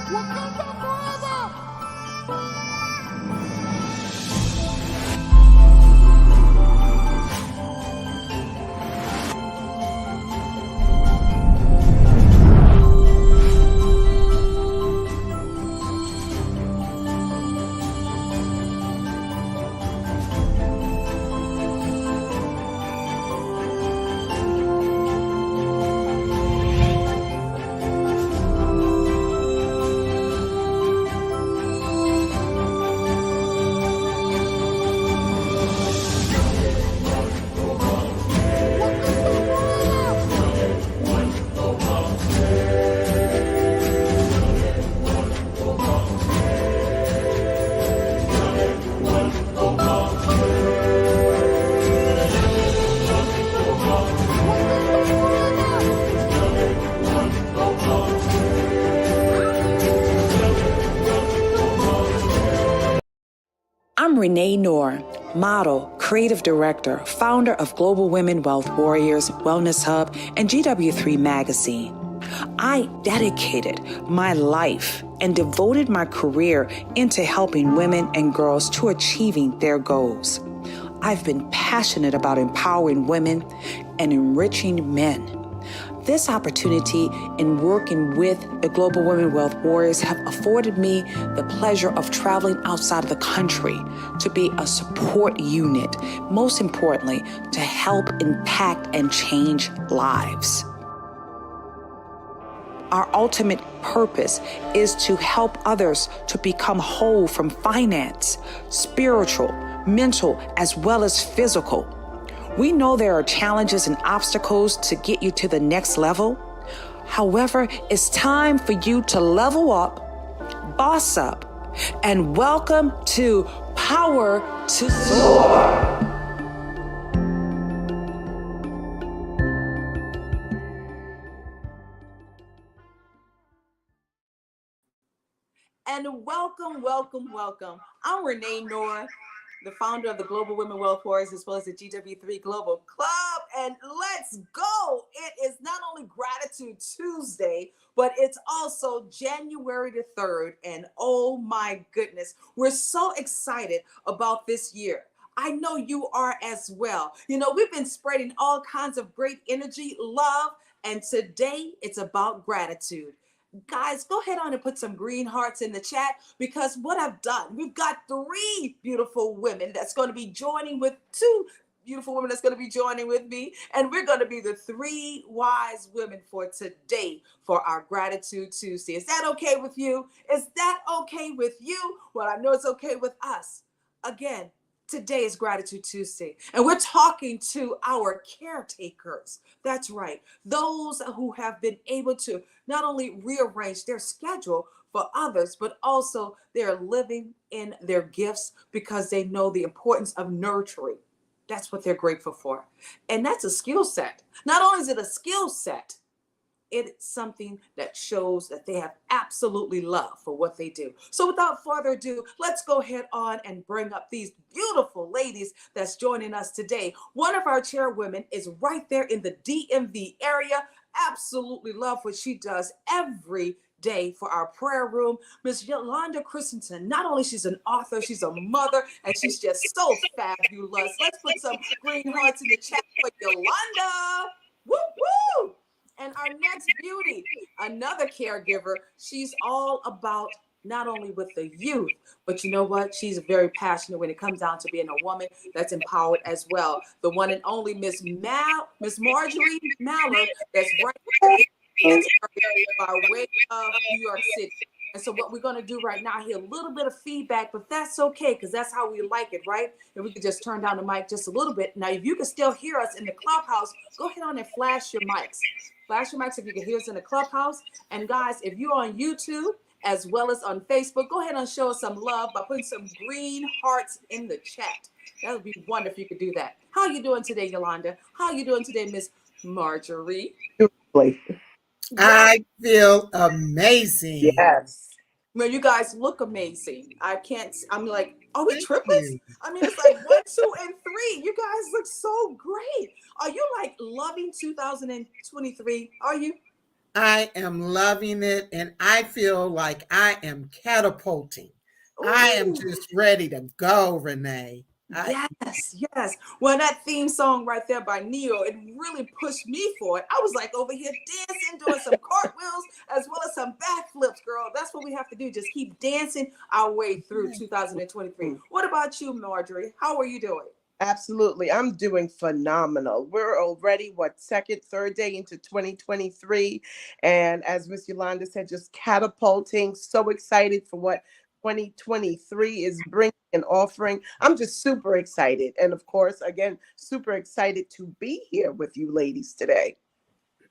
Wakanda forever! I'm Renee Knorr, model, creative director, founder of Global Women Wealth Warriors, Wellness Hub, and GW3 Magazine. I dedicated my life and devoted my career into helping women and girls to achieving their goals. I've been passionate about empowering women and enriching men. This opportunity in working with the Global Women Wealth Warriors have afforded me the pleasure of traveling outside of the country to be a support unit, most importantly, to help impact and change lives. Our ultimate purpose is to help others to become whole from finance, spiritual, mental, as well as physical. We know there are challenges and obstacles to get you to the next level. However, it's time for you to level up, boss up, and welcome to Power to Soar. And welcome. I'm Renee Knorr, the founder of the Global Women Wealth Warriors, as well as the GW3 Global Club. And let's go. It is not only Gratitude Tuesday, but it's also January the 3rd. And oh my goodness, we're so excited about this year. I know you are as well. You know, we've been spreading all kinds of great energy, love, and today it's about gratitude. Guys, go ahead on and put some green hearts in the chat, because what I've done, we've got 3 beautiful women that's going to be joining with 2 beautiful women that's going to be joining with me. And we're going to be the 3 wise women for today for our Gratitude Tuesday. Is that okay with you? Is that okay with you? Well, I know it's okay with us. Again, today is Gratitude Tuesday, and we're talking to our caretakers. That's right. Those who have been able to not only rearrange their schedule for others, but also they're living in their gifts because they know the importance of nurturing. That's what they're grateful for. And that's a skill set. Not only is it a skill set, it's something that shows that they have absolutely love for what they do. So without further ado, let's go ahead on and bring up these beautiful ladies that's joining us today. One of our chairwomen is right there in the DMV area. Absolutely love what she does every day for our prayer room. Miss Yolanda Christensen, not only she's an author, she's a mother, and she's just so fabulous. Let's put some green hearts in the chat for Yolanda. Woo woo! And our next beauty, another caregiver, she's all about not only with the youth, but you know what? She's very passionate when it comes down to being a woman that's empowered as well. The one and only Miss Marjorie Mallory, that's right here by way of New York City. And so what we're going to do right now, hear a little bit of feedback, but that's okay, because that's how we like it, right? And we can just turn down the mic just a little bit. Now, if you can still hear us in the clubhouse, go ahead on and flash your mics. Flash your mics if you can hear us in the clubhouse. And guys, if you're on YouTube as well as on Facebook, go ahead and show us some love by putting some green hearts in the chat. That would be wonderful if you could do that. How are you doing today, Yolanda? How are you doing today, Miss Marjorie? I feel amazing. Yes. Well, you guys look amazing. I'm like, are we triplets? I mean, it's like 1, 2, and 3. You guys look so great. Are you like loving 2023? Are you? I am loving it, and I feel like I am catapulting. I am Ooh. just ready to go, Renee. Yes, yes. Well, that theme song right there by Neo, it really pushed me forward. I was like over here dancing, doing some cartwheels, as well as some backflips, girl. That's what we have to do. Just keep dancing our way through 2023. What about you, Marjorie? How are you doing? Absolutely. I'm doing phenomenal. We're already, second, third day into 2023. And as Miss Yolanda said, just catapulting. So excited for what 2023 is bringing and offering. I'm just super excited. And of course, again, super excited to be here with you ladies today.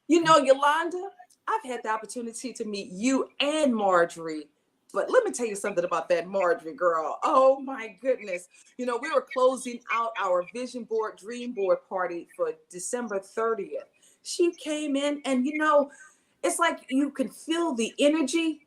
You know, Yolanda, I've had the opportunity to meet you and Marjorie. But let me tell you something about that Marjorie girl. Oh my goodness. You know, we were closing out our vision board, dream board party for December 30th. She came in and, you know, it's like you can feel the energy.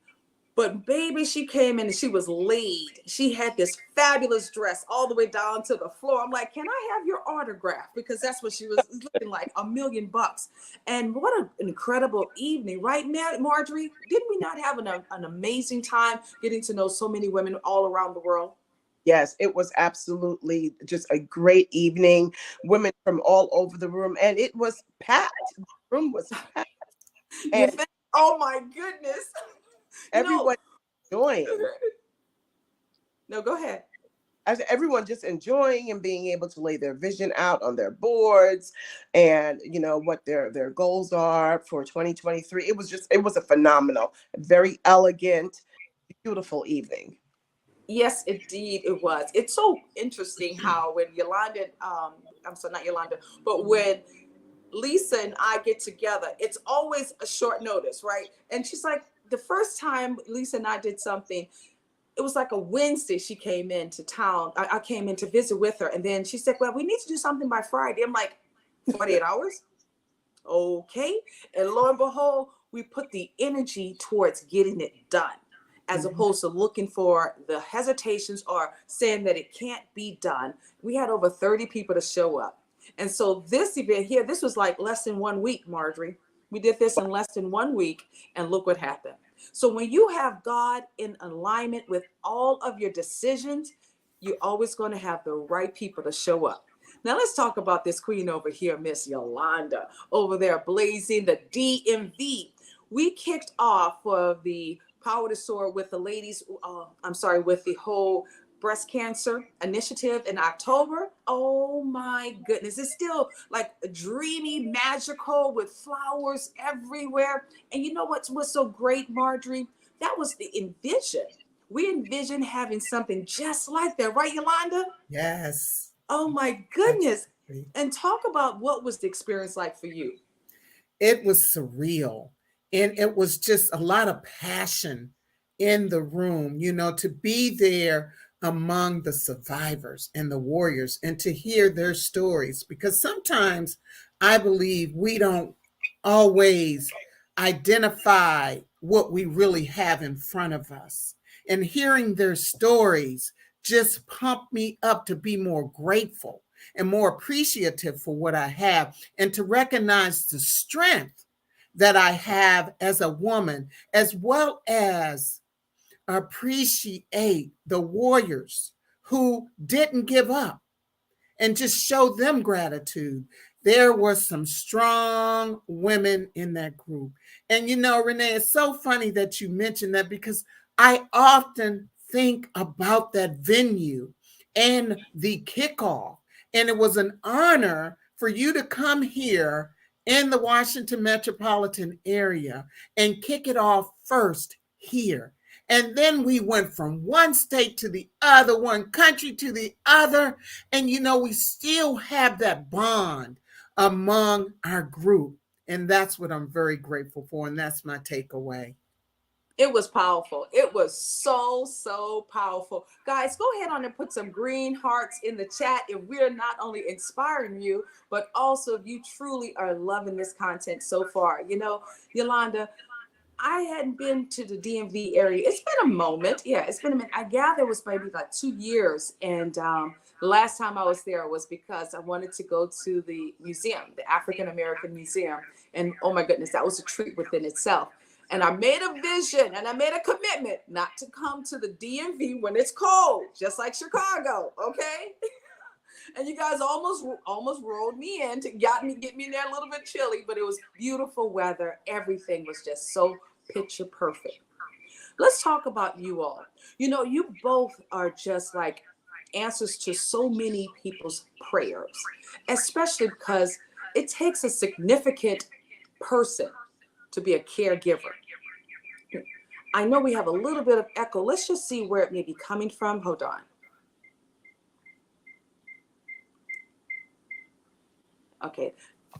But baby, she came in and she was laid. She had this fabulous dress all the way down to the floor. I'm like, can I have your autograph? Because that's what she was looking like, $1,000,000. And what an incredible evening, right, Marjorie? Didn't we not have an amazing time getting to know so many women all around the world? Yes, it was absolutely just a great evening. Women from all over the room, and it was packed. The room was packed, You and think, oh my goodness. You know, everyone enjoying. no, go ahead. As everyone just enjoying and being able to lay their vision out on their boards and what their goals are for 2023. It was a phenomenal, very elegant, beautiful evening. Yes, indeed it was. It's so interesting how when Yolanda, I'm sorry, not Yolanda, but when Lisa and I get together, it's always a short notice, right? And she's like, the first time Lisa and I did something, it was like a Wednesday. She came into town. I came in to visit with her. And then she said, well, we need to do something by Friday. I'm like, 48 hours? Okay. And lo and behold, we put the energy towards getting it done as opposed to looking for the hesitations or saying that it can't be done. We had over 30 people to show up. And so this event here, this was like less than 1 week, Marjorie. We did this in less than 1 week, and look what happened. So when you have God in alignment with all of your decisions, you're always going to have the right people to show up. Now let's talk about this queen over here, Miss Yolanda, over there blazing the DMV. We kicked off for the Power to Soar with the ladies, with the whole breast cancer initiative in October. Oh my goodness. It's still like dreamy, magical with flowers everywhere. And you know what's so great, Marjorie? That was the envision. We envisioned having something just like that, right, Yolanda? Yes. Oh my goodness. Absolutely. And talk about what was the experience like for you. It was surreal. And it was just a lot of passion in the room, to be there among the survivors and the warriors and to hear their stories. Because sometimes I believe we don't always identify what we really have in front of us. And hearing their stories just pumped me up to be more grateful and more appreciative for what I have and to recognize the strength that I have as a woman, as well as appreciate the warriors who didn't give up and just show them gratitude. There were some strong women in that group. And Renee, it's so funny that you mentioned that because I often think about that venue and the kickoff. And it was an honor for you to come here in the Washington metropolitan area and kick it off first here. And then we went from one state to the other, one country to the other. And, we still have that bond among our group. And that's what I'm very grateful for. And that's my takeaway. It was powerful. It was so powerful. Guys, go ahead on and put some green hearts in the chat if we're not only inspiring you, but also if you truly are loving this content so far. Yolanda, I hadn't been to the DMV area. It's been a moment. Yeah, it's been a minute. I gather it was maybe like 2 years. And the last time I was there was because I wanted to go to the museum, the African American Museum. And oh my goodness, that was a treat within itself. And I made a vision and I made a commitment not to come to the DMV when it's cold, just like Chicago, okay? And you guys almost rolled me in to get me in there a little bit chilly, but it was beautiful weather. Everything was just so picture perfect. Let's talk about you all. You both are just like answers to so many people's prayers, especially because it takes a significant person to be a caregiver. I know we have a little bit of echo. Let's just see where it may be coming from. Hold on. Okay.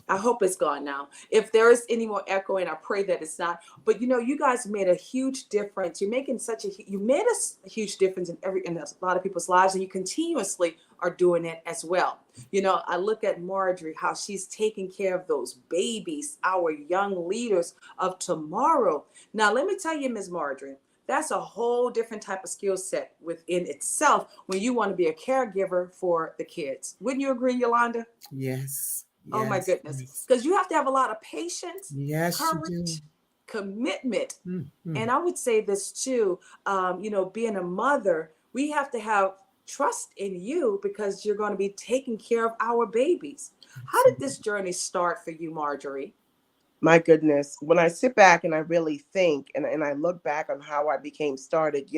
I hope it's gone now. If there is any more echoing, I pray that it's not. But you guys made a huge difference. You made a huge difference in a lot of people's lives, and you continuously are doing it as well. I look at Marjorie, how she's taking care of those babies, our young leaders of tomorrow. Now, let me tell you, Ms. Marjorie, that's a whole different type of skill set within itself when you want to be a caregiver for the kids. Wouldn't you agree, Yolanda? Yes. Oh my Yes, goodness. yes. Because you have to have a lot of patience, Yes, you do. courage, commitment. Mm-hmm. And I would say this too, being a mother, we have to have trust in you because you're going to be taking care of our babies. How did this journey start for you, Marjorie? My goodness, when I sit back and I really think and I look back on how I became started,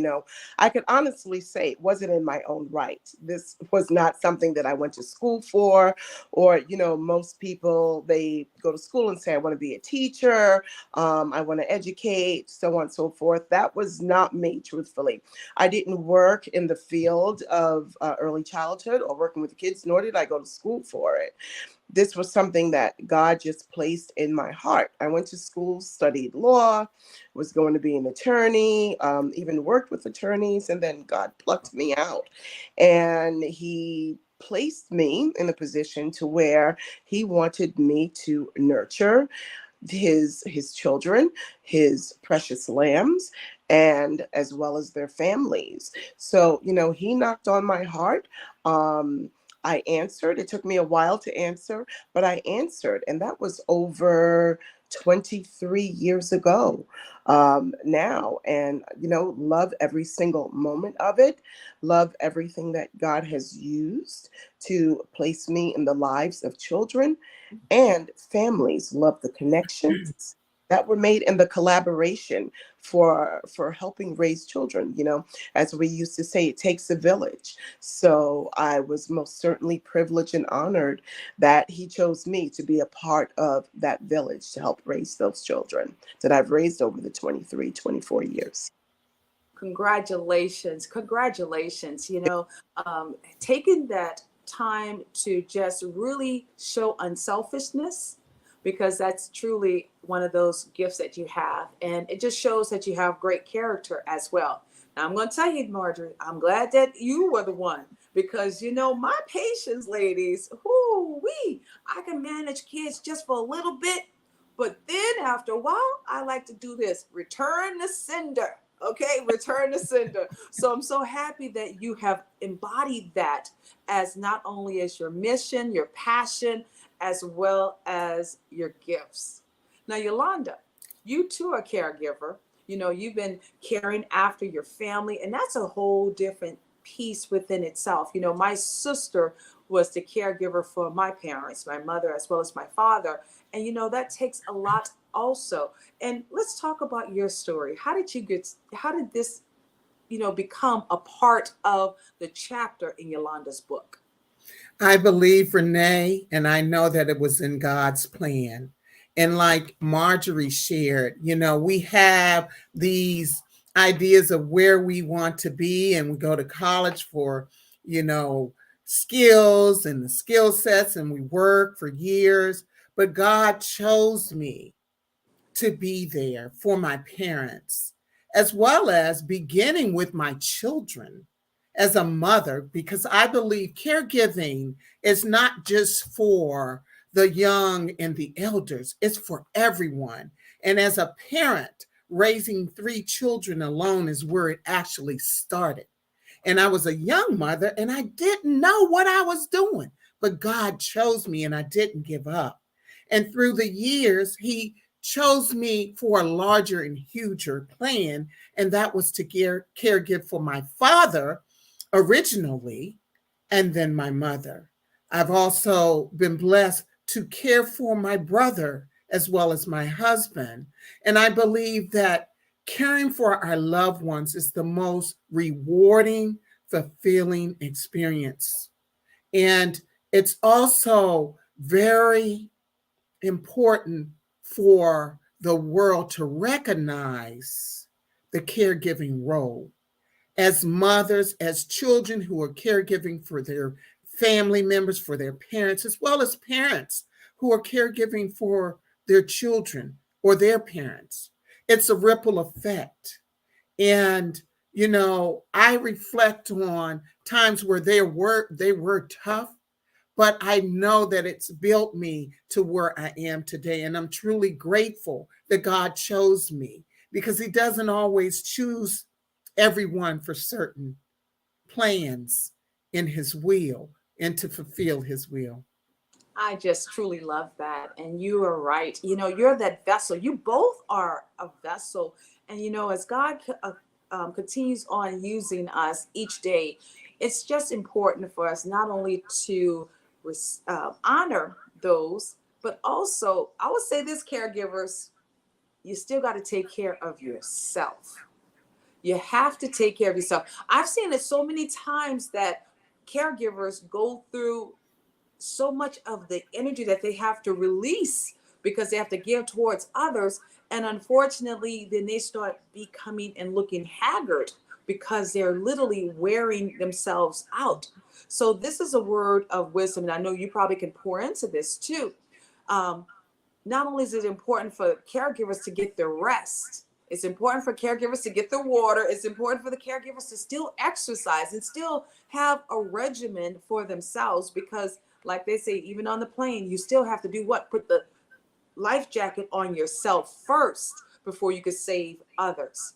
I could honestly say it wasn't in my own right. This was not something that I went to school for, or, most people, they go to school and say, I want to be a teacher, I want to educate, so on and so forth. That was not me, truthfully. I didn't work in the field of early childhood or working with kids, nor did I go to school for it. This was something that God just placed in my heart. I went to school, studied law, was going to be an attorney, even worked with attorneys, and then God plucked me out. And He placed me in a position to where He wanted me to nurture his children, his precious lambs, and as well as their families. So, He knocked on my heart. I answered. It took me a while to answer, but I answered. And that was over 23 years ago now. And, love every single moment of it. Love everything that God has used to place me in the lives of children and families. Love the connections that were made and the collaboration for helping raise children. As we used to say, it takes a village. So I was most certainly privileged and honored that He chose me to be a part of that village to help raise those children that I've raised over the 23, 24 years. Congratulations. Congratulations. Taking that time to just really show unselfishness, because that's truly one of those gifts that you have. And it just shows that you have great character as well. Now, I'm going to tell you, Marjorie, I'm glad that you were the one, because, my patience, ladies, I can manage kids just for a little bit. But then after a while, I like to do this, return the sender. Okay, return the sender. So I'm so happy that you have embodied that as not only as your mission, your passion, as well as your gifts. Now, Yolanda, you too are a caregiver. You've been caring after your family, and that's a whole different piece within itself. My sister was the caregiver for my parents, my mother, as well as my father. And, that takes a lot also. And let's talk about your story. How did this, become a part of the chapter in Yolanda's book? I believe, Renee, and I know that it was in God's plan. And like Marjorie shared, we have these ideas of where we want to be, and we go to college for, skills and the skill sets, and we work for years. But God chose me to be there for my parents, as well as beginning with my children as a mother, because I believe caregiving is not just for the young and the elders, it's for everyone. And as a parent, raising 3 children alone is where it actually started. And I was a young mother and I didn't know what I was doing, but God chose me and I didn't give up. And through the years, he chose me for a larger and huger plan. And that was to caregive for my father originally, and then my mother. I've also been blessed to care for my brother as well as my husband. And I believe that caring for our loved ones is the most rewarding, fulfilling experience. And it's also very important for the world to recognize the caregiving role as mothers, as children who are caregiving for their family members, for their parents, as well as parents who are caregiving for their children or their parents. It's a ripple effect. And, I reflect on times where they were tough, but I know that it's built me to where I am today. And I'm truly grateful that God chose me, because he doesn't always choose everyone for certain plans in his will and to fulfill his will. I just truly love that. And you are right. You're that vessel. You both are a vessel. And, as God continues on using us each day, it's just important for us not only to honor those, but also, I would say this, caregivers, you still got to take care of yourself. You have to take care of yourself. I've seen it so many times that caregivers go through so much of the energy that they have to release because they have to give towards others. And unfortunately, then they start becoming and looking haggard because they're literally wearing themselves out. So this is a word of wisdom. And I know you probably can pour into this too. Not only is it important for caregivers to get their rest, it's important for caregivers to get their water. It's important for the caregivers to still exercise and still have a regimen for themselves, because like they say, even on the plane, you still have to do what? Put the life jacket on yourself first before you could save others.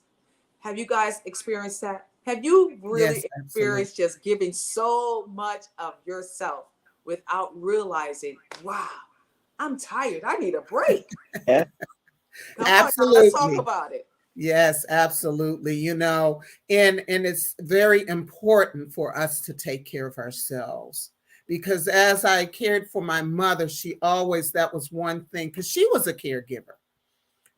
Have you guys experienced that? Have you really Yes, absolutely. experienced just giving so much of yourself without realizing, wow, I'm tired. I need a break. Yeah. Come on now, let's talk Absolutely. about it. Yes, absolutely. And it's very important for us to take care of ourselves, because as I cared for my mother, that was one thing, because she was a caregiver.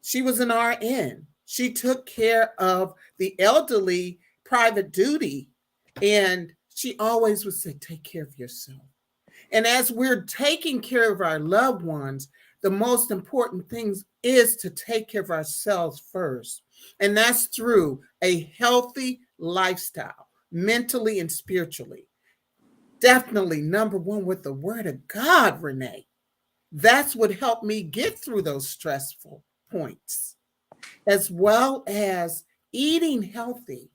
She was an RN. She took care of the elderly private duty. And she always would say, take care of yourself. And as we're taking care of our loved ones, the most important thing is to take care of ourselves first. And that's through a healthy lifestyle, mentally and spiritually. Definitely number one with the word of God, Renee. That's what helped me get through those stressful points, as well as eating healthy,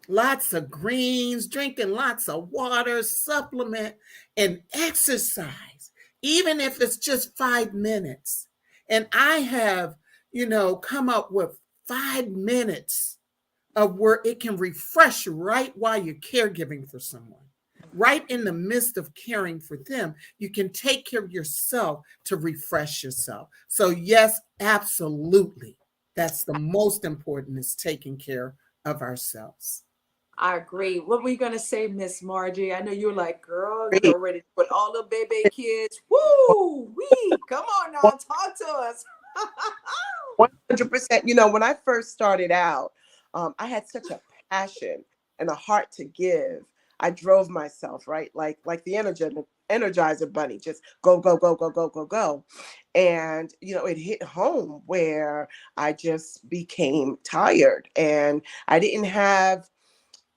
lots of greens, drinking lots of water, supplement, and exercise, even if it's just 5 minutes. And I have, come up with 5 minutes of where it can refresh right while you're caregiving for someone. Right in the midst of caring for them, you can take care of yourself to refresh yourself. So, yes, absolutely. That's the most important, is taking care of ourselves. I agree. What were you gonna say, Miss Margie? I know you were like, girl, Great. you're ready to put all the baby kids. Woo wee! Come on now, talk to us. 100%. When I first started out, I had such a passion and a heart to give. I drove myself, right? Like the Energizer bunny, just go, go, go, go, go, go, go. And, it hit home where I just became tired, and I didn't have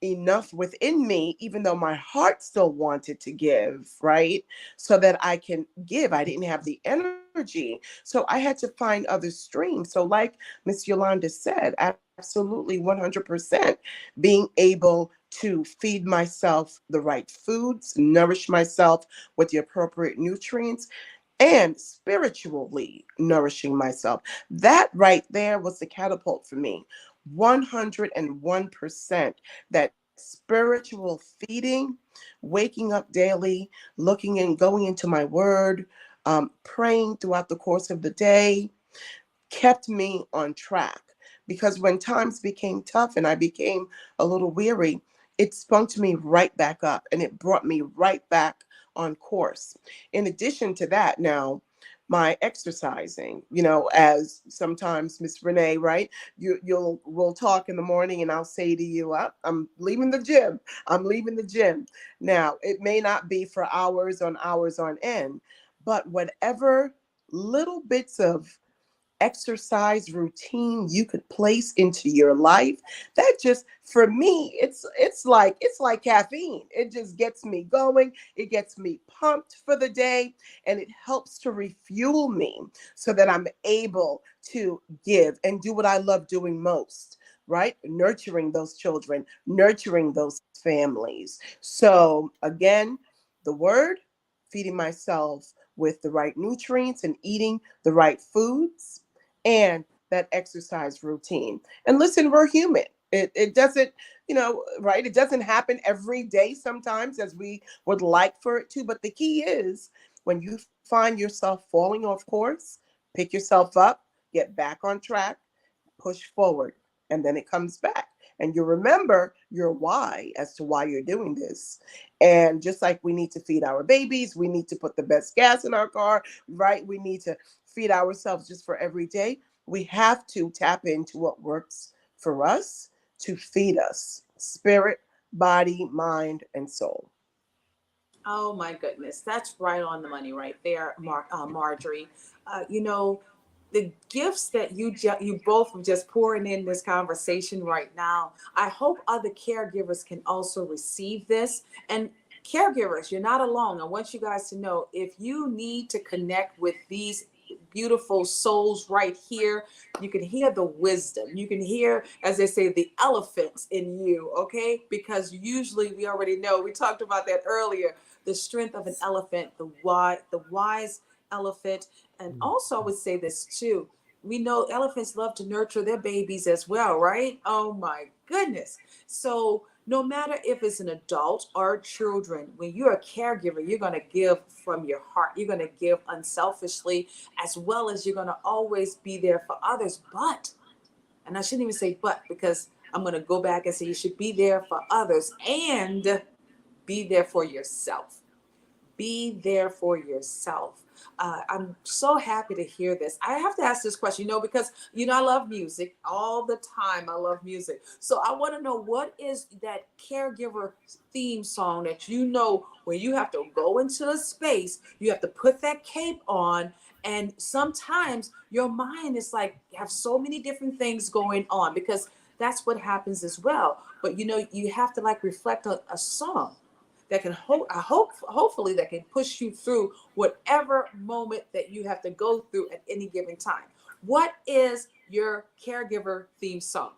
enough within me, even though my heart still wanted to give, right? So that I can give. I didn't have the energy. So I had to find other streams. So, like Miss Yolanda said, absolutely 100%, being able to feed myself the right foods, nourish myself with the appropriate nutrients, and spiritually nourishing myself. That right there was the catapult for me. 101%. That spiritual feeding, waking up daily, looking and going into my word, praying throughout the course of the day kept me on track, because when times became tough and I became a little weary, it spunked me right back up and it brought me right back on course. In addition to that, now my exercising, as sometimes Miss Renee, right? We'll talk in the morning and I'll say to you, I'm leaving the gym. I'm leaving the gym. Now, it may not be for hours on end, but whatever little bits of exercise routine you could place into your life, that just, for me, it's like caffeine. It just gets me going, it gets me pumped for the day, and it helps to refuel me so that I'm able to give and do what I love doing most, right? Nurturing those children, nurturing those families. So again, the word, feeding myself with the right nutrients and eating the right foods, and that exercise routine. And listen, we're human. It doesn't, right? It doesn't happen every day sometimes as we would like for it to. But the key is, when you find yourself falling off course, pick yourself up, get back on track, push forward, and then it comes back. And you remember your why as to why you're doing this. And just like we need to feed our babies, we need to put the best gas in our car, right? We need to feed ourselves just for every day. We have to tap into what works for us to feed us spirit, body, mind, and soul. Oh my goodness, that's right on the money right there, Marjorie. The gifts that you both are just pouring in this conversation right now. I hope other caregivers can also receive this. And caregivers, you're not alone. I want you guys to know, if you need to connect with these beautiful souls right here, you can hear the wisdom. You can hear, as they say, the elephants in you, okay? Because usually, we already know, we talked about that earlier, the strength of an elephant, the wise elephant. And also, I would say this too. We know elephants love to nurture their babies as well, right? Oh my goodness. So no matter if it's an adult or children, when you're a caregiver, you're going to give from your heart. You're going to give unselfishly, as well as you're going to always be there for others. But, and I shouldn't even say but, because I'm going to go back and say you should be there for others and be there for yourself. Be there for yourself. I'm so happy to hear this. I have to ask this question, because, I love music all the time. I love music. So I want to know, what is that caregiver theme song that when you have to go into a space, you have to put that cape on, and sometimes your mind is like, have so many different things going on, because that's what happens as well. But, you have to reflect on a song that can hopefully that can push you through whatever moment that you have to go through at any given time. What is your caregiver theme song?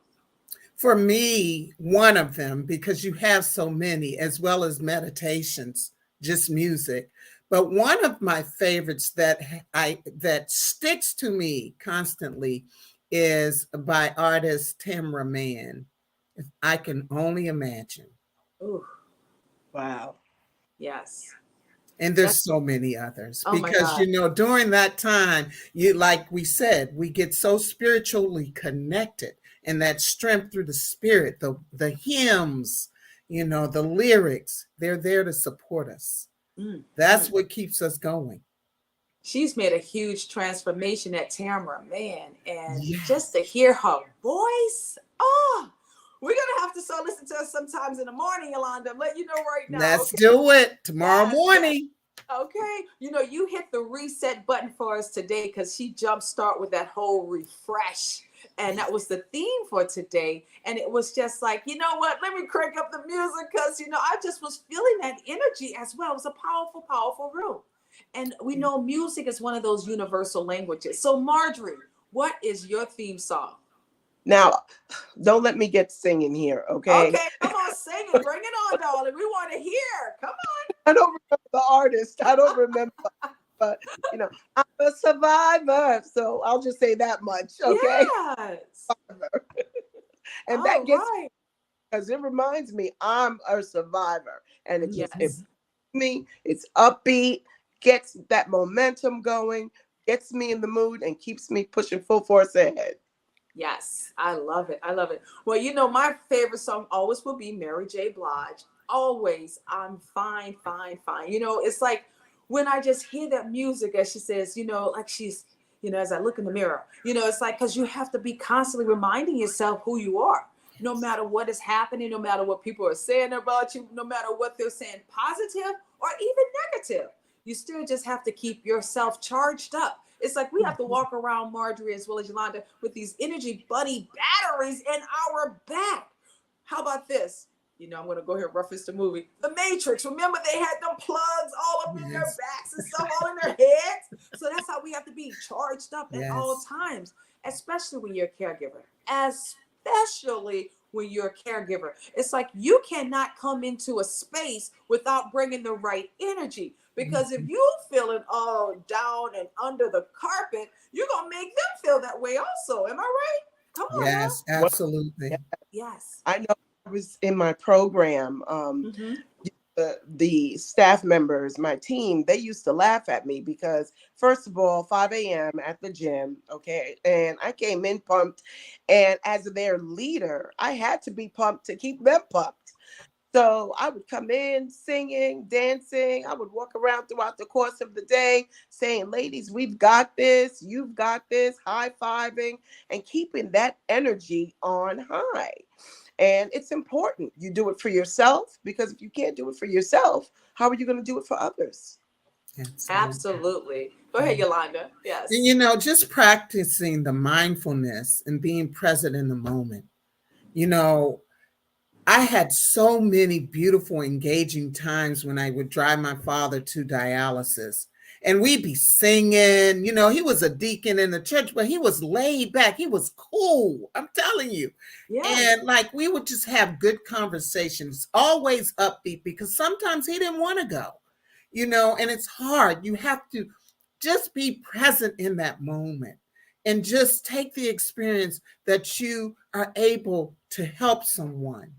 For me, one of them, because you have so many, as well as meditations, just music. But one of my favorites that sticks to me constantly is by artist Tamra Mann. If I Can Only Imagine. Ooh, Wow. yes. And there's so many others, Oh my because, God. during that time, like we said, we get so spiritually connected, and that strength through the spirit, the hymns, the lyrics, they're there to support us. That's what keeps us going. She's made a huge transformation at Tamara, man. And just Yes. to hear her voice, oh, we're gonna have to listen to her sometimes in the morning, Yolanda. I'm letting you know right now, Let's okay? do it tomorrow Yes, yes. morning. Okay, you hit the reset button for us today, because she jumpstart with that whole refresh, and that was the theme for today. And it was just like, you know what? Let me crank up the music, because I just was feeling that energy as well. It was a powerful, powerful room, and we know music is one of those universal languages. So, Marjorie, what is your theme song? Now, don't let me get singing here, okay? Okay, come on, sing it. Bring it on, darling. We want to hear. Come I don't remember the artist. I don't remember, but I'm a survivor. So I'll just say that much, on. okay? Yes. And that All gets, right. because it reminds me I'm a survivor, and it Yes. me. It's upbeat. gets that momentum going, gets me in the mood, and keeps me pushing full force ahead. Yes, I love it. I love it. Well, my favorite song always will be Mary J. Blige. Always, I'm fine, fine, fine. It's like when I just hear that music, as she says, like she's, as I look in the mirror, it's like because you have to be constantly reminding yourself who you are, no matter what is happening, no matter what people are saying about you, no matter what they're saying, positive or even negative. You still just have to keep yourself charged up. It's like we have to walk around, Marjorie, as well as Yolanda, with these energy buddy batteries in our back. How about this? I'm going to go here and reference the movie, The Matrix. Remember, they had them plugs all up in their Yes. backs and stuff, all in their heads. So that's how we have to be charged up at all Yes. times, especially when you're a caregiver. Especially when you're a caregiver. It's like you cannot come into a space without bringing the right energy. Because if you feeling all down and under the carpet, you're going to make them feel that way also. Am I right? Come on now. Yes, absolutely. Yes. I know I was in my program. Mm-hmm. The staff members, my team, they used to laugh at me because, first of all, 5 a.m. at the gym, okay, and I came in pumped, and as their leader, I had to be pumped to keep them pumped. So I would come in singing, dancing. I would walk around throughout the course of the day saying, ladies, we've got this, you've got this, high-fiving, and keeping that energy on high. And it's important. You do it for yourself, because if you can't do it for yourself, how are you going to do it for others? Absolutely. Go ahead, Yolanda. Yes. And just practicing the mindfulness and being present in the moment. I had so many beautiful, engaging times when I would drive my father to dialysis. And we'd be singing. He was a deacon in the church, but he was laid back. He was cool. I'm telling you. Yes. And like we would just have good conversations, always upbeat, because sometimes he didn't want to go, and it's hard. You have to just be present in that moment and just take the experience that you are able to help someone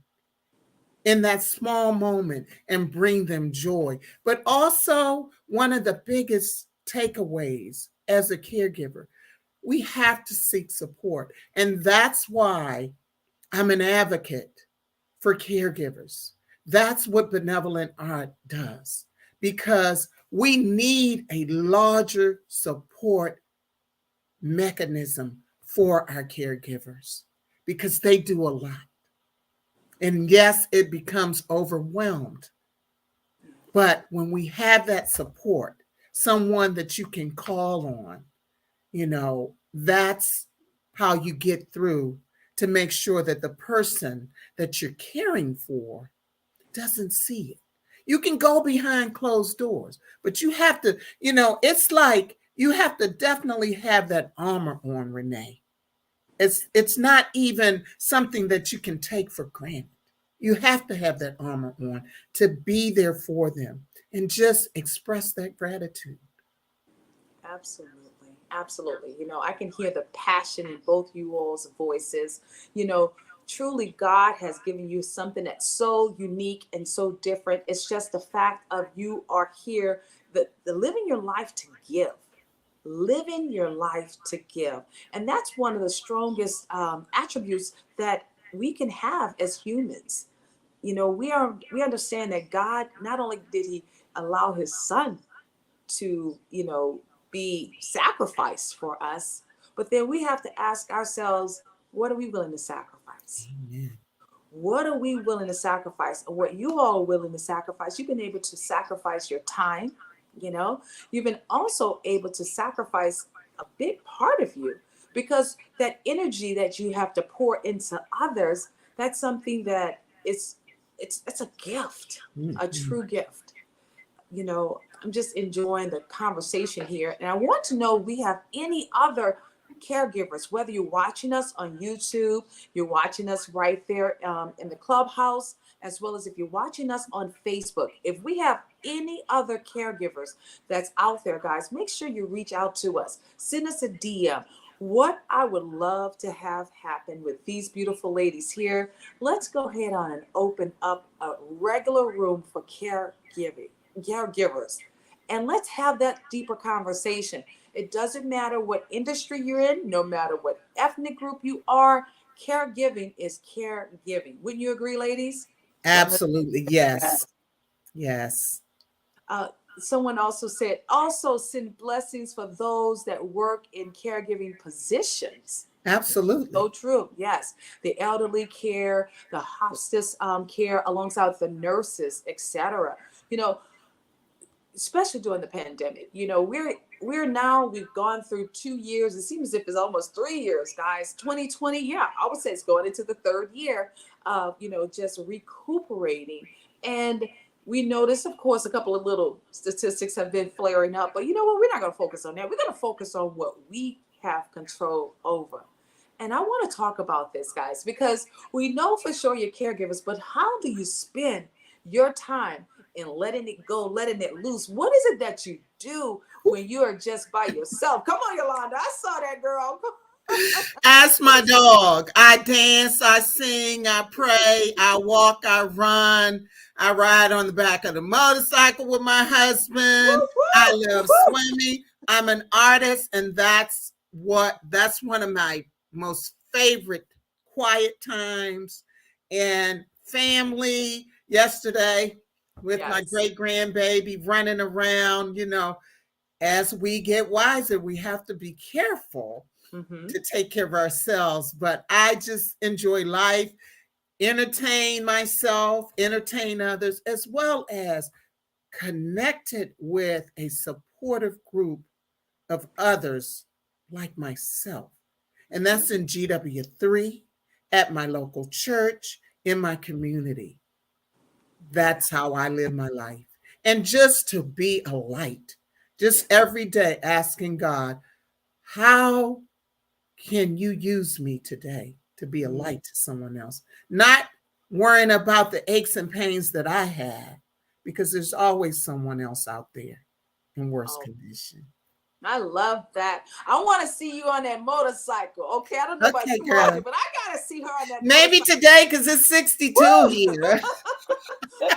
in that small moment and bring them joy. But also, one of the biggest takeaways as a caregiver, we have to seek support. And that's why I'm an advocate for caregivers. That's what benevolent art does, because we need a larger support mechanism for our caregivers because they do a lot. And yes, it becomes overwhelmed. But when we have that support, someone that you can call on, that's how you get through to make sure that the person that you're caring for doesn't see it. You can go behind closed doors, but you have to, it's like you have to definitely have that armor on, Renee. It's not even something that you can take for granted. You have to have that armor on to be there for them and just express that gratitude. Absolutely. Absolutely. I can hear the passion in both you all's voices. Truly, God has given you something that's so unique and so different. It's just the fact of you are here, the living your life to give. Living your life to give. And that's one of the strongest attributes that we can have as humans. We understand that God, not only did he allow his son to, be sacrificed for us, but then we have to ask ourselves, what are we willing to sacrifice? Amen. What are we willing to sacrifice? And what you all are willing to sacrifice, you've been able to sacrifice your time, you've been also able to sacrifice a big part of you, because that energy that you have to pour into others, that's something that it's a gift, a true gift. I'm just enjoying the conversation here. And I want to know, we have any other caregivers, whether you're watching us on YouTube, you're watching us right there in the clubhouse, as well as if you're watching us on Facebook. If we have any other caregivers that's out there, guys, make sure you reach out to us. Send us a DM. What I would love to have happen with these beautiful ladies here, let's go ahead on and open up a regular room for caregivers. and let's have that deeper conversation. It doesn't matter what industry you're in, no matter what ethnic group you are, caregiving is caregiving. Wouldn't you agree, ladies? Absolutely. Yes. Yes. Uh, Someone also said, also send blessings for those that work in caregiving positions. Absolutely. So true. Yes. The elderly care, the hospice care alongside the nurses, etc. You know, especially during the pandemic. You know, we're now, we've gone through 2 years. It seems as if it's almost 3 years, guys. 2020, yeah, I would say it's going into the third year of, just recuperating. And we notice, of course, a couple of little statistics have been flaring up, but you know what? We're not going to focus on that. We're going to focus on what we have control over. And I want to talk about this, guys, because we know for sure you're caregivers, but how do you spend your time in letting it go, letting it loose? What is it that you do when you are just by yourself? Come on, Yolanda. I saw that, girl. Ask my dog. I dance, I sing, I pray, I walk, I run, I ride on the back of the motorcycle with my husband. I love swimming. I'm an artist, and that's one of my most favorite quiet times. And family yesterday with my Yes. great grandbaby running around, as we get wiser, we have to be careful to take care of ourselves. But I just enjoy life, entertain myself, entertain others, as well as connected with a supportive group of others like myself. And that's in GW3, at my local church, in my community. That's how I live my life. And just to be a light, just every day asking God, how can you use me today to be a light to someone else? Not worrying about the aches and pains that I have, because there's always someone else out there in worse Oh, condition. I love that. I want to see you on that motorcycle. Okay, I don't know about Okay, you, Marjorie, girl. but I gotta see her on that Maybe motorcycle. today, because it's 62 here.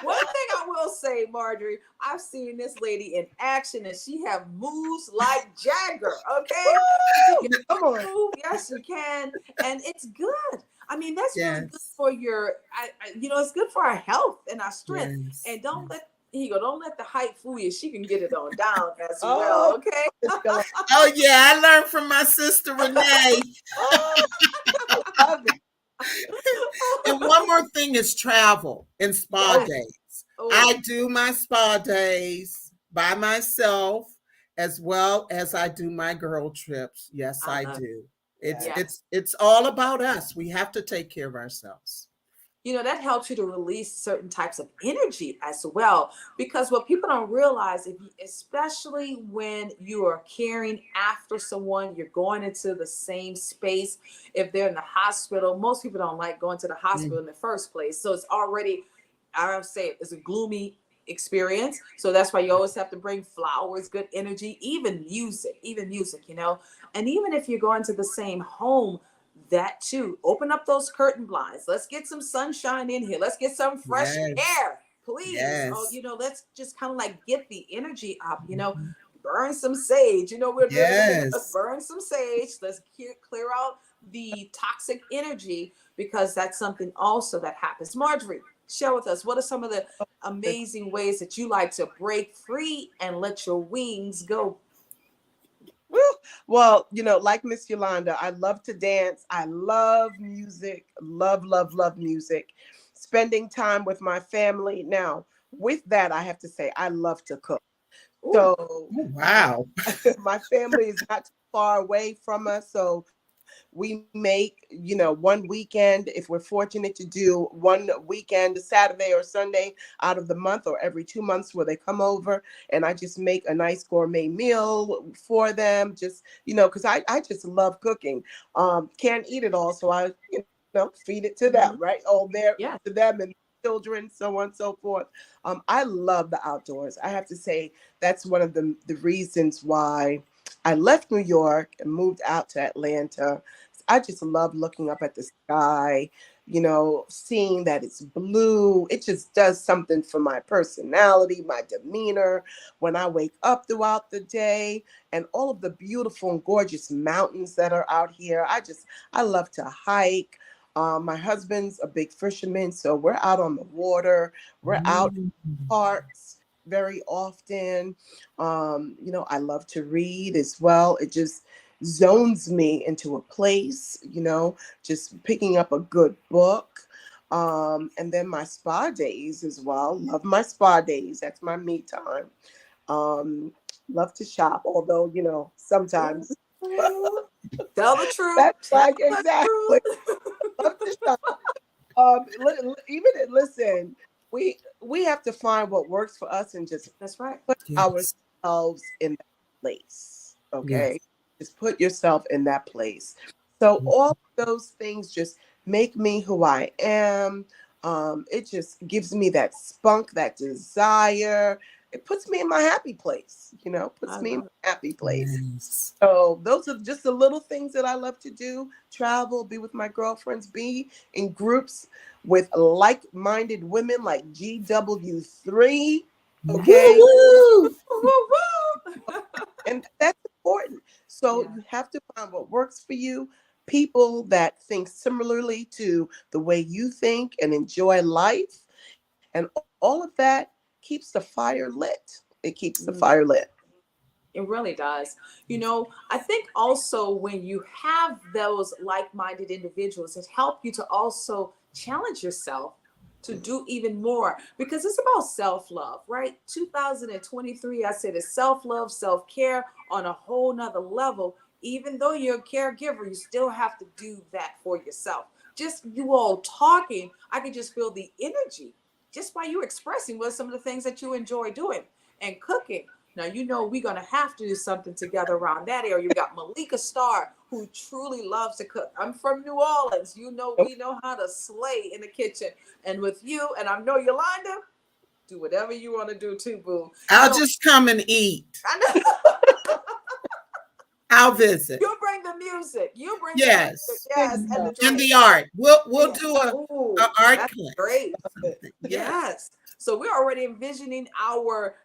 One thing I will say, Marjorie, I've seen this lady in action, and she have moves like Jagger. Okay, she can Come on. move. Yes, she can, and it's good. I mean, that's really good Yes. for your, it's good for our health and our strength. Yes. And don't let the height fool you. She can get it on down as well. Oh, Okay. Miss Yolanda. Oh, yeah. I learned from my sister, Renee. Oh, I love it. And one more thing is travel and spa Yes. days. Oh, I do my spa days by myself, as well as I do my girl trips. Yes, I I love it. do. It's Yes. it's all about us. We have to take care of ourselves. That helps you to release certain types of energy as well. Because what people don't realize, especially when you are caring after someone, you're going into the same space. If they're in the hospital, most people don't like going to the hospital in the first place. So it's already, I would say, it's a gloomy experience. So that's why you always have to bring flowers, good energy, even music. And even if you're going to the same home, that too, open up those curtain blinds. Let's get some sunshine in here. Let's get some fresh Yes. air, please. Oh, Yes. let's just kind of like get the energy up. Mhm. Burn some sage. We're doing it here. Let's Yes. burn some sage. Let's clear out the toxic energy, because that's something also that happens. Marjorie, share with us, what are some of the amazing ways that you like to break free and let your wings go? Woo. Well, like Miss Yolanda, I love to dance. I love music. Love, love, love music. Spending time with my family. Now, with that, I have to say, I love to cook. Ooh. So Oh, wow. my family is not too far away from us. So we make, one weekend, if we're fortunate to do one weekend, Saturday or Sunday out of the month, or every 2 months, where they come over and I just make a nice gourmet meal for them. Just, because I just love cooking. Can't eat it all. So I, feed it to them, right? All there Yeah. to them and children, so on and so forth. I love the outdoors. I have to say that's one of the reasons why I left New York and moved out to Atlanta. I just love looking up at the sky, seeing that it's blue, it just does something for my personality, my demeanor when I wake up throughout the day, and all of the beautiful and gorgeous mountains that are out here. I love to hike. My husband's a big fisherman, so we're out on the water. We're out in parks very often. I love to read as well. It just zones me into a place, just picking up a good book. And then my spa days as well. Love my spa days. That's my me time. Love to shop, although, sometimes Tell the truth. that's Tell like the exactly. truth. Love to shop. Listen, we have to find what works for us and just That's right. put Yes. ourselves in that place. Yes. Okay, just put yourself in that place. So all of those things just make me who I am. It just gives me that spunk, that desire. It puts me in my happy place. I Puts me in love it. my happy place. Yes. So those are just the little things that I love to do: travel, be with my girlfriends, be in groups with like-minded women like GW3. Okay, Woo-hoo! Woo-woo. and that's important. So Yeah. you have to find what works for you, people that think similarly to the way you think and enjoy life, and all of that keeps the fire lit. It keeps the Mm. fire lit. It really does. I think also when you have those like-minded individuals, it helps you to also challenge yourself to do even more because it's about self-love, right? 2023, I said it's self-love, self-care on a whole nother level. Even though you're a caregiver, you still have to do that for yourself. Just you all talking, I could just feel the energy just by you expressing what some of the things that you enjoy doing and cooking. Now, we're going to have to do something together around that area. You got Malika Starr, who truly loves to cook. I'm from New Orleans. We know how to slay in the kitchen. And with you, and I know Yolanda, do whatever you want to do too, boo. I'll just come and eat. I know. I'll visit. You bring the music. You bring the music. Yes. Yes, and the And drink. the art. We'll Yeah. do a Ooh, art that's class great. or something. Yes. Yes. So we're already envisioning our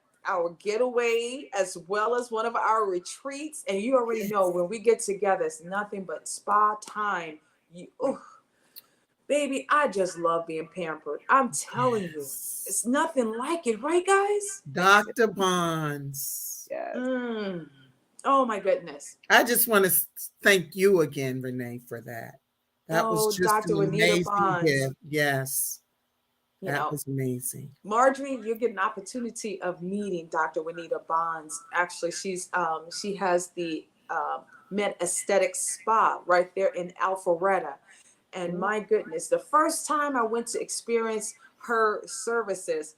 getaway as well as one of our retreats. And you already know when we get together, it's nothing but spa time. Baby, I just love being pampered. I'm telling you, Yes. it's nothing like it, right, guys? Dr. Bonds. Yes. Mm. Oh my goodness. I just want to thank you again, Renee, for that. That was Oh, just Dr. an Juanita amazing Bonds. gift. Yes, You that know, was amazing. Marjorie, you get an opportunity of meeting Dr. Juanita Bonds. Actually, she has the Med Aesthetic Spa right there in Alpharetta. And my goodness, the first time I went to experience her services,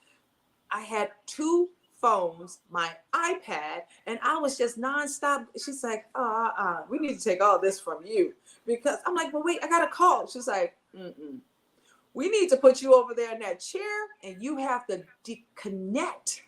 I had two phones, my iPad, and I was just nonstop. She's like, we need to take all this from you. Because I'm like, but wait, I got a call. She's like, we need to put you over there in that chair and you have to disconnect.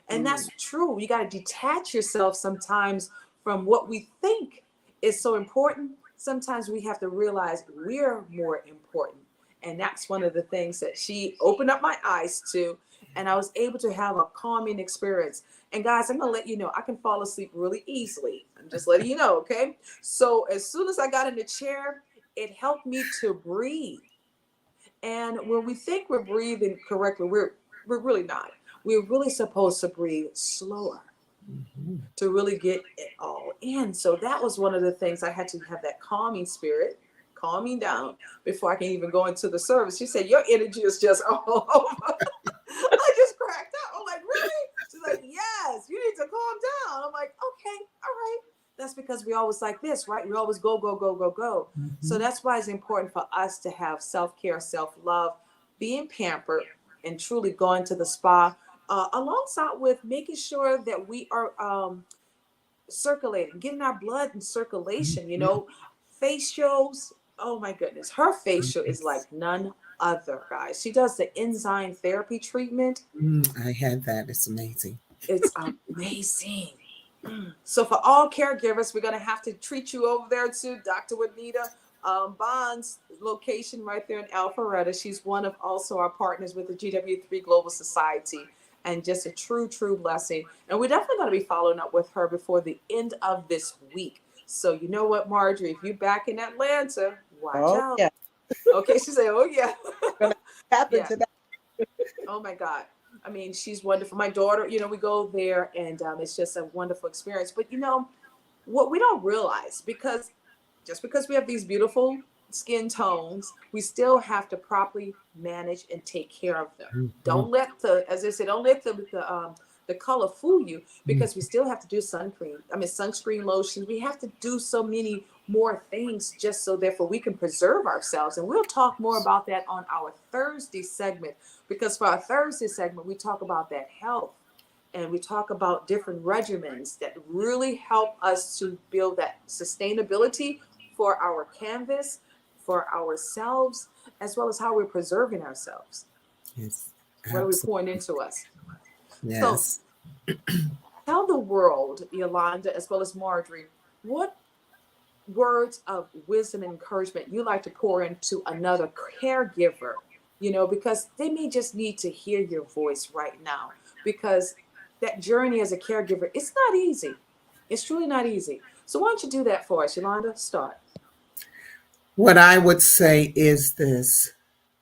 And that's true. You got to detach yourself sometimes from what we think is so important. Sometimes we have to realize we're more important. And that's one of the things that she opened up my eyes to. And I was able to have a calming experience. And guys, I'm going to let you know, I can fall asleep really easily. I'm just letting you know, okay? So as soon as I got in the chair, it helped me to breathe. And when we think we're breathing correctly, we're really not. We're really supposed to breathe slower to really get it all in. So that was one of the things I had to have that calming spirit, calming down before I can even go into the service. She said, your energy is just all over. I just cracked up. I'm like, really? She's like, yes, you need to calm down. I'm like, okay, all right. That's because we always like this, right? We always go, go, go, go, go. So that's why it's important for us to have self-care, self-love, being pampered, and truly going to the spa, alongside with making sure that we are circulating, getting our blood in circulation, facials. Oh my goodness. Her facial is like none other, guys. She does the enzyme therapy treatment. I had that. It's amazing. It's amazing. So for all caregivers, we're going to have to treat you over there too, Dr. Juanita. Bond's location right there in Alpharetta. She's one of also our partners with the GW3 Global Society, and just a true blessing. And we're definitely going to be following up with her before the end of this week. So you know what, Marjorie, if you're back in Atlanta, watch Oh out. yeah, Okay, she said, "Oh yeah, gonna happen yeah." to that. Oh my God. I mean, she's wonderful. My daughter, we go there, and it's just a wonderful experience. But what we don't realize, because just because we have these beautiful skin tones, we still have to properly manage and take care of them. Mhm. Don't let as I said, don't let the color fool you, because we still have to do sunscreen lotions. We have to do so many more things just so therefore we can preserve ourselves. And we'll talk more about that on our Thursday segment, because for our Thursday segment, we talk about that health, and we talk about different regimens that really help us to build that sustainability for our canvas, for ourselves, as well as how we're preserving ourselves. Yes, What are we absolutely. pouring into us? So Yes. tell the world, Yolanda, as well as Marjorie, what words of wisdom and encouragement you like to pour into another caregiver, because they may just need to hear your voice right now, because that journey as a caregiver, it's not easy. It's truly not easy. So why don't you do that for us, Yolanda? Start. What I would say is this: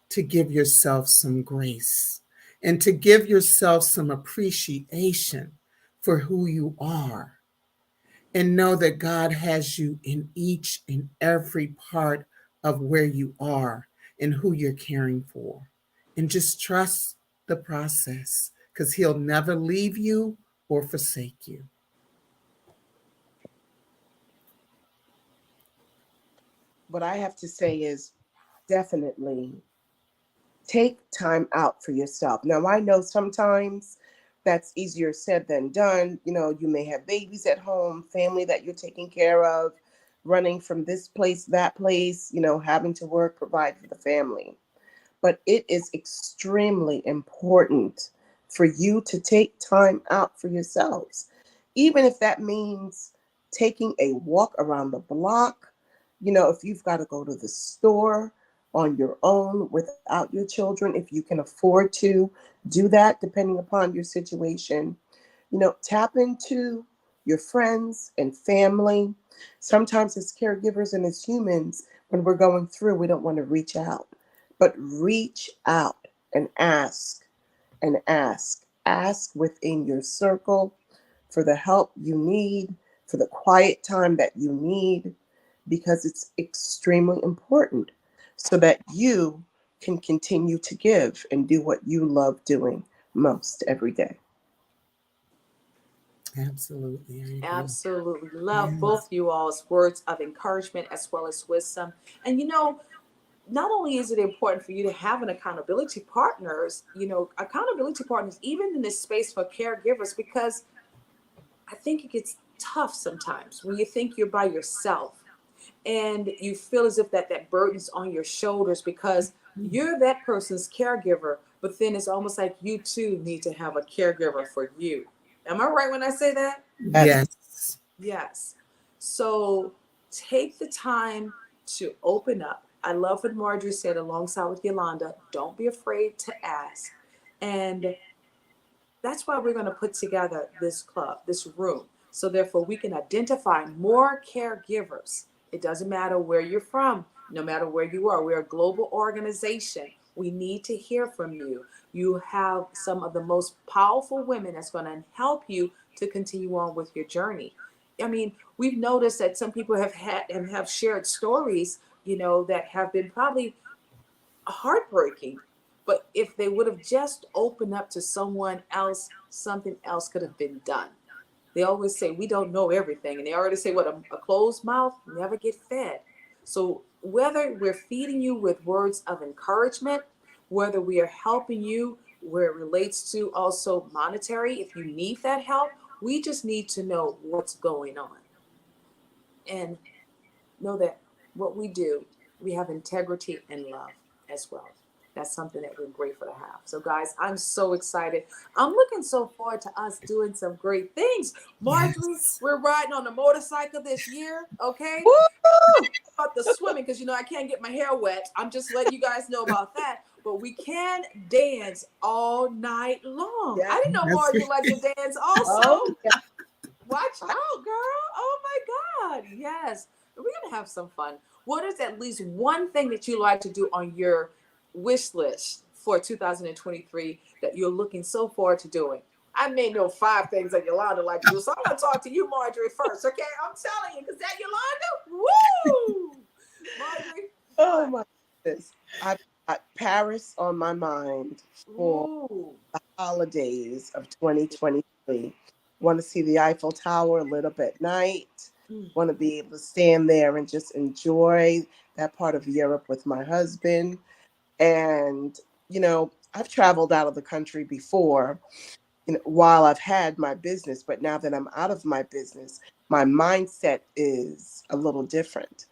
to give yourself some grace and to give yourself some appreciation for who you are, and know that God has you in each and every part of where you are and who you're caring for. And just trust the process, because He'll never leave you or forsake you. What I have to say is definitely take time out for yourself. Now, I know sometimes that's easier said than done. You may have babies at home, family that you're taking care of, running from this place, that place, having to work, provide for the family. But it is extremely important for you to take time out for yourselves, even if that means taking a walk around the block. If you've got to go to the store on your own without your children, if you can afford to do that, depending upon your situation, tap into your friends and family. Sometimes as caregivers and as humans, when we're going through, we don't want to reach out, but reach out and ask and ask. Ask within your circle for the help you need, for the quiet time that you need, because it's extremely important so that you can continue to give and do what you love doing most every day. Absolutely, I agree. Absolutely. Love Yes. both you all's words of encouragement as well as wisdom. And not only is it important for you to have an accountability partners, even in this space for caregivers, because I think it gets tough sometimes when you think you're by yourself and you feel as if that burden's on your shoulders, because you're that person's caregiver, but then it's almost like you too need to have a caregiver for you. Am I right when I say that? Yes. Yes. Yes. So take the time to open up. I love what Marjorie said alongside with Yolanda. Don't be afraid to ask. And that's why we're going to put together this club, this room. So therefore we can identify more caregivers. It doesn't matter where you're from, no matter where you are. We're a global organization. We need to hear from you. You have some of the most powerful women that's going to help you to continue on with your journey. I mean, we've noticed that some people have had and have shared stories, that have been probably heartbreaking. But if they would have just opened up to someone else, something else could have been done. They always say we don't know everything, and they already say what a closed mouth never get fed. So whether we're feeding you with words of encouragement, whether we are helping you where it relates to also monetary, if you need that help, we just need to know what's going on and know that what we do, we have integrity and love as well. that's something that we're grateful to have. So guys, I'm so excited. I'm looking so forward to us doing some great things. Marjorie, Yes. we're riding on a motorcycle this year, okay? Woo! About the swimming, because I can't get my hair wet. I'm just letting you guys know about that. But we can dance all night long. Yes. I didn't know That's Marjorie liked to dance also. Oh, yeah. Watch out, girl. Oh my God. Yes. We're going to have some fun. What is at least one thing that you like to do on your wish list for 2023 that you're looking so forward to doing? I may know 5 things that Yolanda like to do. So I'm going to talk to you, Marjorie, first. Okay. I'm telling you, because that Yolanda, woo! Marjorie, Oh what? my goodness. I've got Paris on my mind for Ooh. the holidays of 2023. Want to see the Eiffel Tower lit up at night. Mm. Want to be able to stand there and just enjoy that part of Europe with my husband. And, I've traveled out of the country before, while I've had my business, but now that I'm out of my business, my mindset is a little different.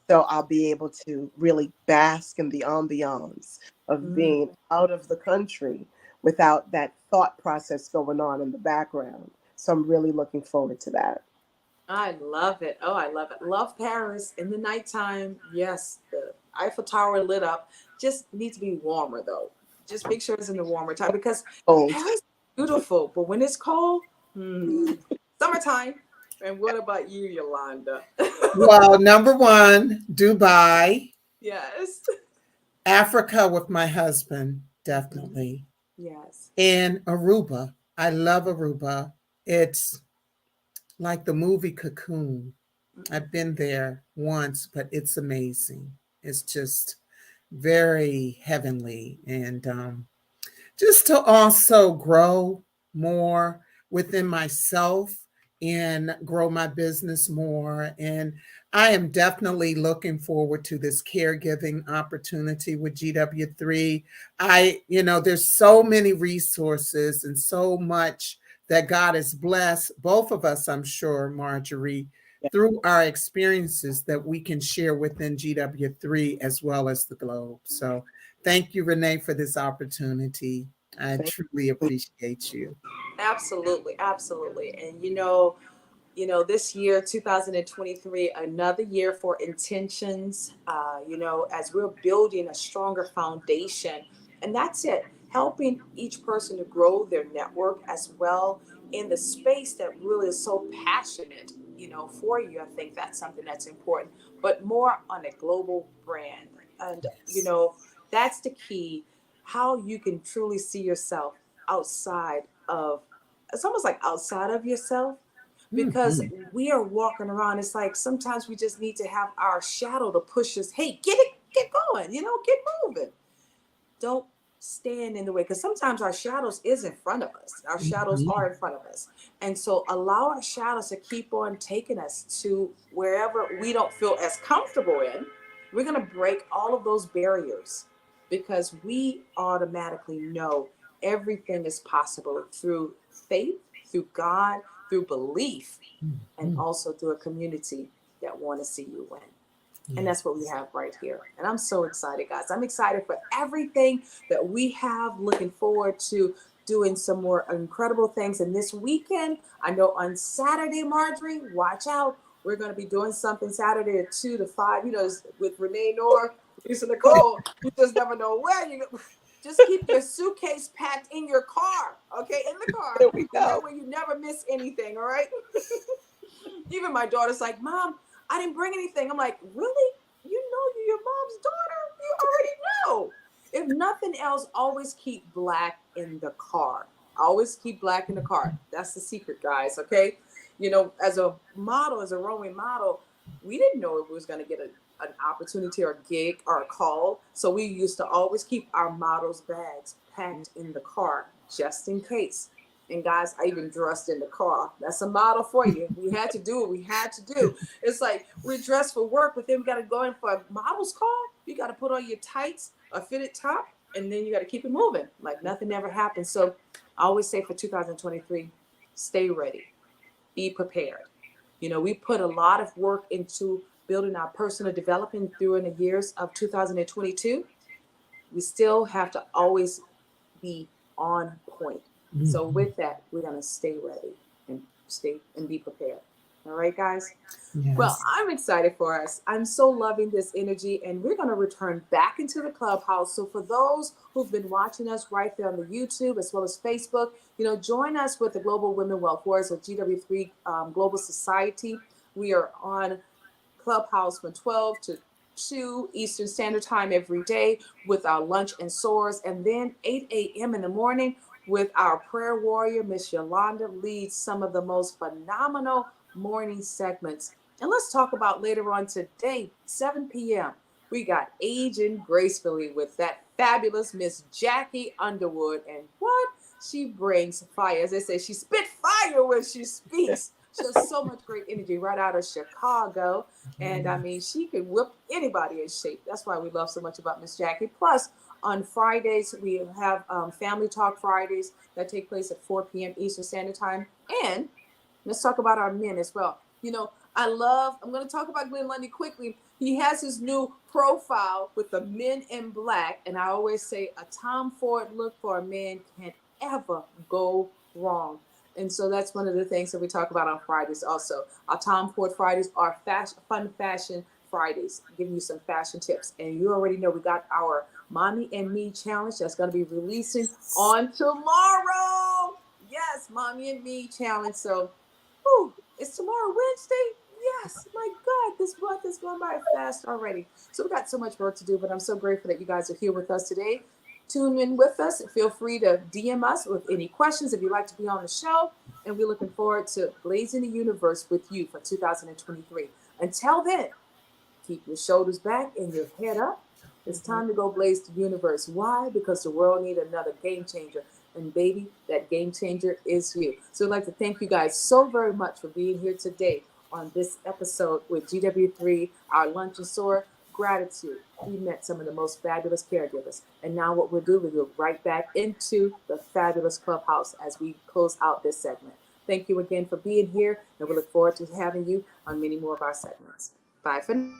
So I'll be able to really bask in the ambiance of Mm. being out of the country without that thought process going on in the background. So I'm really looking forward to that. I love it. Oh, I love it. Love Paris in the nighttime. Yes, the Eiffel Tower lit up. Just needs to be warmer though. Just make sure it's in the warmer time because Cold. Paris is beautiful, but when it's cold, summertime. And what about you, Yolanda? Well, number one, Dubai, Yes. Africa with my husband, definitely, Yes. and Aruba. I love Aruba. It's like the movie Cocoon. I've been there once, but it's amazing. It's just very heavenly. And just to also grow more within myself and grow my business more. And I am definitely looking forward to this caregiving opportunity with GW3. There's so many resources and so much that God has blessed both of us, I'm sure, Marjorie, Yeah. through our experiences that we can share within GW3 as well as the globe. So thank you, Renee, for this opportunity. I Thank truly you. appreciate you. Absolutely. Absolutely. And this year 2023, another year for intentions, as we're building a stronger foundation. And that's it, helping each person to grow their network as well in the space that really is so passionate, for you. I think that's something that's important, but more on a global brand. And Yes. that's the key, how you can truly see yourself outside of, it's almost like outside of yourself, because Mhm. we are walking around. It's like sometimes we just need to have our shadow to push us. Hey, get going, get moving. Don't stand in the way, because sometimes our shadows is in front of us. Our shadows Mhm. are in front of us. And so allow our shadows to keep on taking us to wherever we don't feel as comfortable in. We're going to break all of those barriers because we automatically know everything is possible through faith, through God, through belief, and Mhm. also through a community that want to see you win. And Yeah. that's what we have right here. And I'm so excited, guys. I'm excited for everything that we have. Looking forward to doing some more incredible things. And this weekend, I know on Saturday, Marjorie, watch out. We're going to be doing something Saturday at 2 to 5, with Renee Knorr, Lisa Nicole. You just never know where you go. Just keep your suitcase packed in your car, okay? In the car. There we And that go. way you never miss anything, all right? Even my daughter's like, Mom, I didn't bring anything. I'm like, really? You're your mom's daughter. You already know. If nothing else, always keep black in the car. Always keep black in the car. That's the secret, guys. Okay. As a model, as a rowing model, we didn't know if we was going to get an opportunity or a gig or a call. So we used to always keep our models' bags packed in the car just in case. And guys, I even dressed in the car. That's a model for you. We had to do what we had to do. It's like we're dressed for work, but then we got to go in for a model's call. You got to put on your tights, a fitted top, and then you got to keep it moving like nothing ever happened. So I always say for 2023, stay ready, be prepared. We put a lot of work into building our personal development during the years of 2022. we still have to always be on point. So Mhm. with that, we're gonna stay ready and be prepared. All right, guys. Well, Yes. I'm excited for us. I'm so loving this energy, and we're going to return back into the clubhouse. So, for those who've been watching us right there on the YouTube as well as Facebook, join us with the Global Women Wealth Wars of GW3 Global Society. We are on Clubhouse from 12 to 2 Eastern Standard Time every day with our lunch and soars. And then 8 a.m. in the morning with our prayer warrior, Miss Yolanda, leads some of the most phenomenal morning segments. And let's talk about later on today, 7 p.m. We got Aging Gracefully with that fabulous Miss Jackie Underwood. And what? She brings fire. As they say, she spit fire when she speaks. She has so much great energy right out of Chicago. And I mean, she can whip anybody in shape. That's why we love so much about Miss Jackie. Plus, on Fridays, we have Family Talk Fridays that take place at 4 p.m. Eastern Standard Time. And let's talk about our men as well. I'm going to talk about Glenn Lundy quickly. He has his new profile with the Men in Black. And I always say a Tom Ford look for a man can't ever go wrong. And so that's one of the things that we talk about on Fridays also. Our Tom Ford Fridays are fun fashion Fridays, giving you some fashion tips. And you already know we got our Mommy and Me challenge that's going to be releasing on tomorrow. Yes, Mommy and Me challenge. So, it's tomorrow Wednesday. Yes, my God, this month is going by fast already. So we got so much work to do, but I'm so grateful that you guys are here with us today. Tune in with us. Feel free to DM us with any questions if you'd like to be on the show. And we're looking forward to blazing the universe with you for 2023. Until then, keep your shoulders back and your head up. It's time to go blaze the universe. Why? Because the world needs another game changer. And baby, that game changer is you. So I'd like to thank you guys so very much for being here today on this episode with GW3, our lunch and soar. Gratitude. We met some of the most fabulous caregivers. And now what we'll do, we'll go right back into the fabulous clubhouse as we close out this segment. Thank you again for being here, and we look forward to having you on many more of our segments. Bye for now.